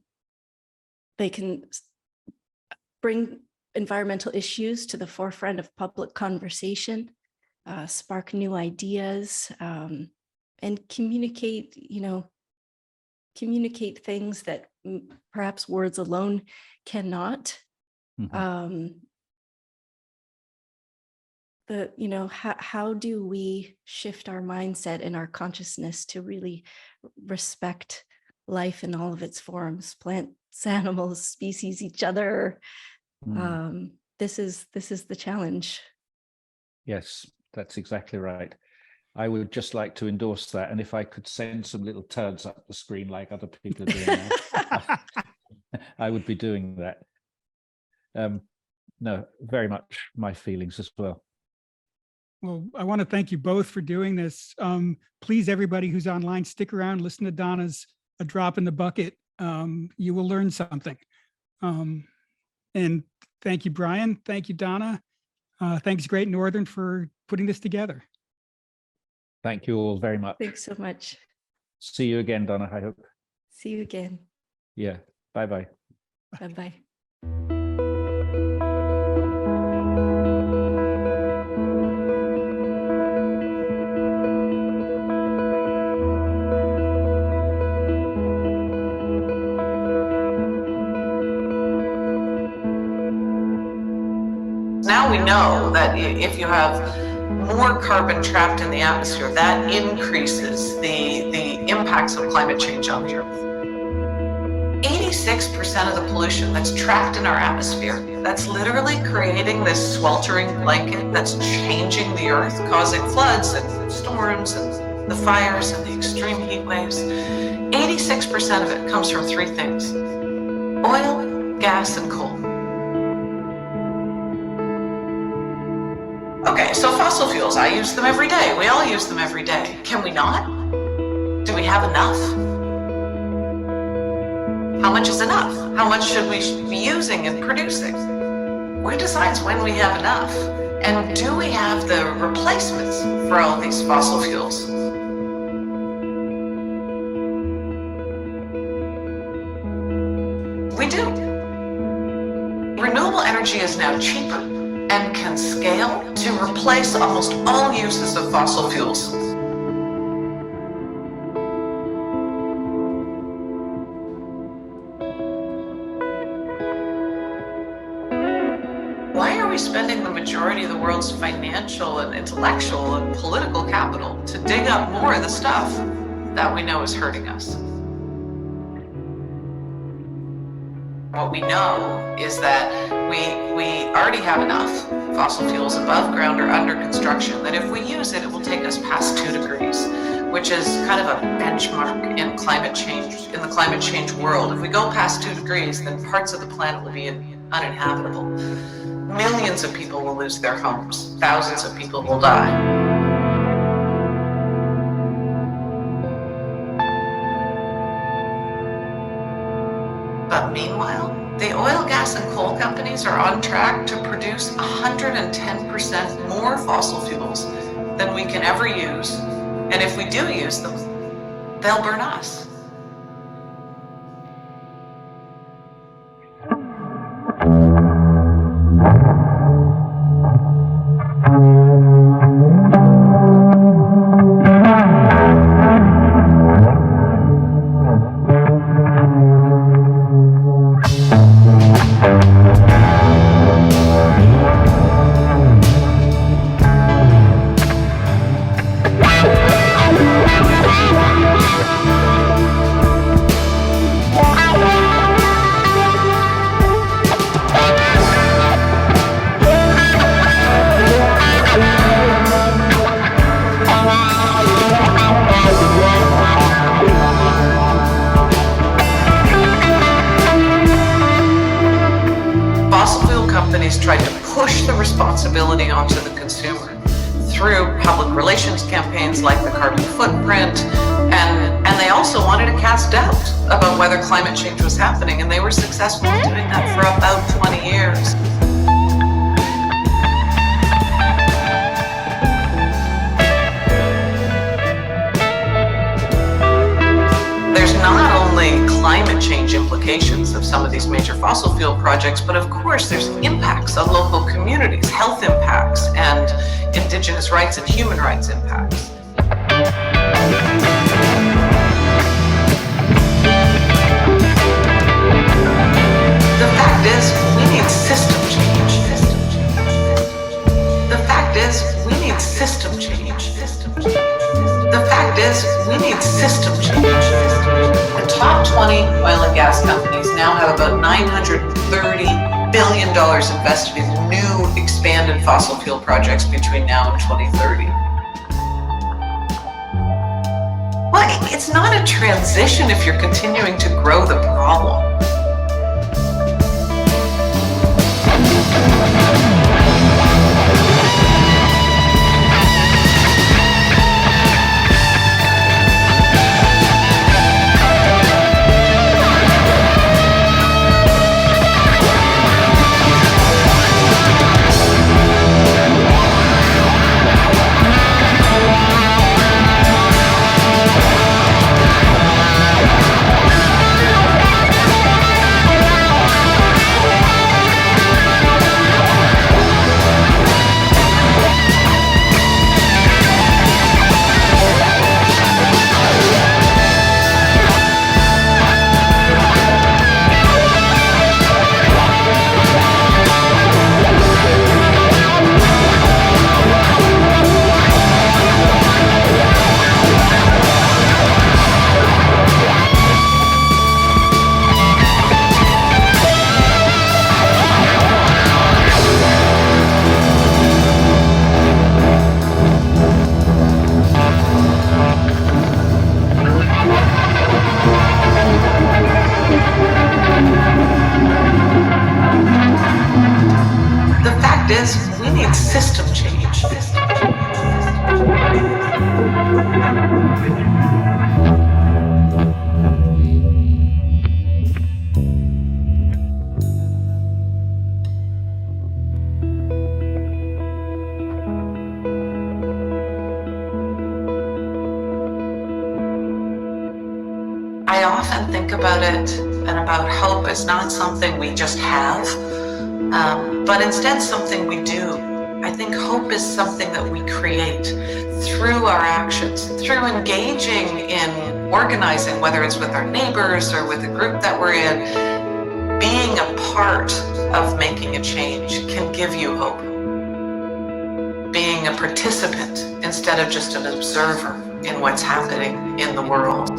can bring environmental issues to the forefront of public conversation, spark new ideas, and communicate things that perhaps words alone cannot. How do we shift our mindset and our consciousness to really respect life in all of its forms, plants, animals, species, each other? This is the challenge. Yes, that's exactly right. I would just like to endorse that. And if I could send some little turds up the screen like other people are doing now, I would be doing that. No, very much my feelings as well. Well, I want to thank you both for doing this. Please, everybody who's online, stick around, listen to Donna's A Drop in the Bucket. You will learn something. And thank you, Brian. Thank you, Donna. Thanks, Great Northern, for putting this together. Thank you all very much. Thanks so much. See you again, Donna, I hope. See you again. Yeah. Bye-bye. Bye-bye. Now we know that if you have more carbon trapped in the atmosphere, that increases the impacts of climate change on the Earth. 86% of the pollution that's trapped in our atmosphere, that's literally creating this sweltering blanket that's changing the Earth, causing floods and storms and the fires and the extreme heat waves. 86% of it comes from three things: oil, gas, and coal. Okay, so fossil fuels, I use them every day. We all use them every day. Can we not? Do we have enough? How much is enough? How much should we be using and producing? Who decides when we have enough? And do we have the replacements for all these fossil fuels? We do. Renewable energy is now cheaper and can scale to replace almost all uses of fossil fuels. Why are we spending the majority of the world's financial and intellectual and political capital to dig up more of the stuff that we know is hurting us? What we know is that we already have enough fossil fuels above ground or under construction that if we use it, it will take us past 2 degrees. which is kind of a benchmark in climate change, in the climate change world. If we go past 2 degrees, then parts of the planet will be uninhabitable. Millions of people will lose their homes. Thousands of people will die. But meanwhile, the oil, gas, and coal companies are on track to produce 110% more fossil fuels than we can ever use. And if we do use them, they'll burn us. Tried to push the responsibility onto the consumer through public relations campaigns like the carbon footprint, and they also wanted to cast doubt about whether climate change was happening, and they were successful in doing that for about 20 years. There's not only climate change implications of some of these major fossil fuel projects, but of course there's impacts on local communities, health impacts, and Indigenous rights and human rights impacts. The fact is, we need system change. The fact is, we need system change. The fact is, we need system change. The top 20 oil and gas companies now have about $930 billion invested in new expanded fossil fuel projects between now and 2030. Well, it's not a transition if you're continuing to grow the problem. I often think about it and about hope as not something we just have, but instead something we do. I think hope is something that we create through our actions, through engaging in organizing, whether it's with our neighbors or with a group that we're in. Being a part of making a change can give you hope. Being a participant instead of just an observer in what's happening in the world.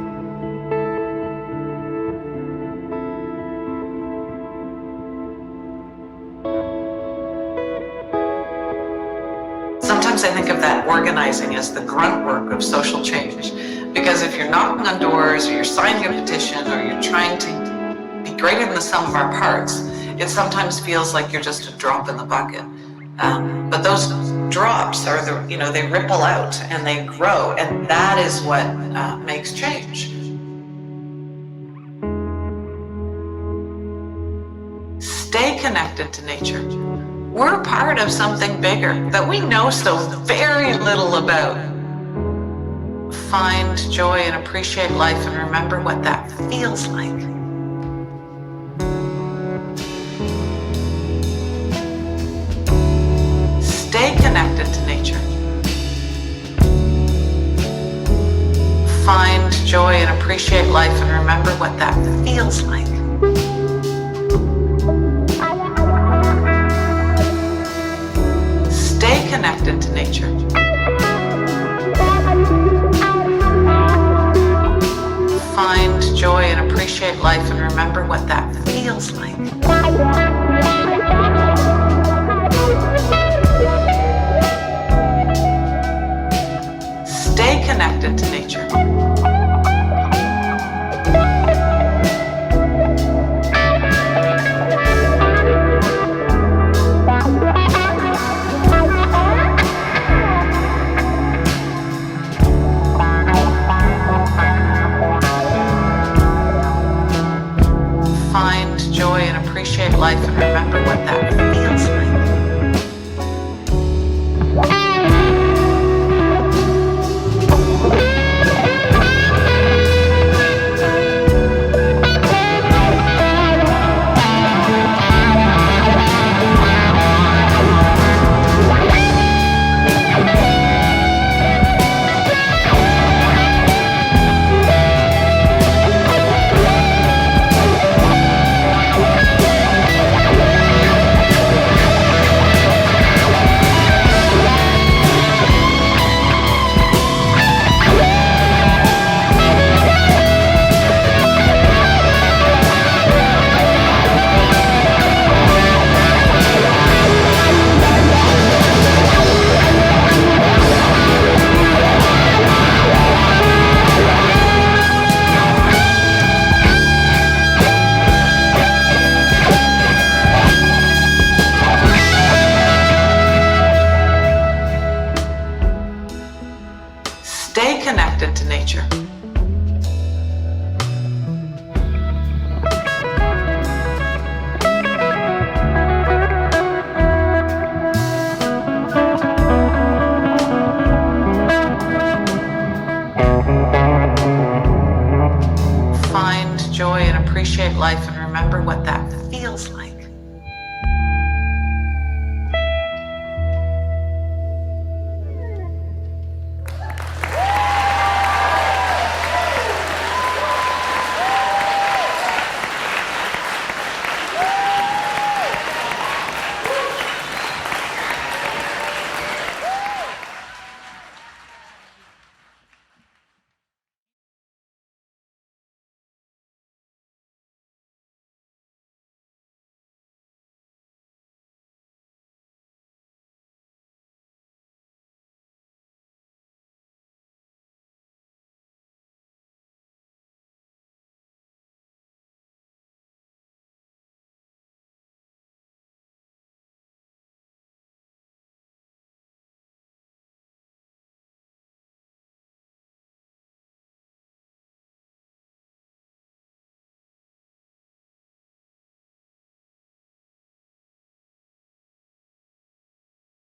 sometimes I think of that organizing as the grunt work of social change. Because if you're knocking on doors, or you're signing a petition, or you're trying to be greater than the sum of our parts, it sometimes feels like you're just a drop in the bucket. But those drops are they ripple out and they grow, and that is what makes change. Stay connected to nature. We're part of something bigger that we know so very little about. Find joy and appreciate life and remember what that feels like. Stay connected to nature. Find joy and appreciate life and remember what that feels like. Stay connected to nature. Find joy and appreciate life and remember what that feels like. Stay connected to nature. Find joy and appreciate life and remember what that feels like. Stay connected to nature. Find joy and appreciate life and remember what that feels like.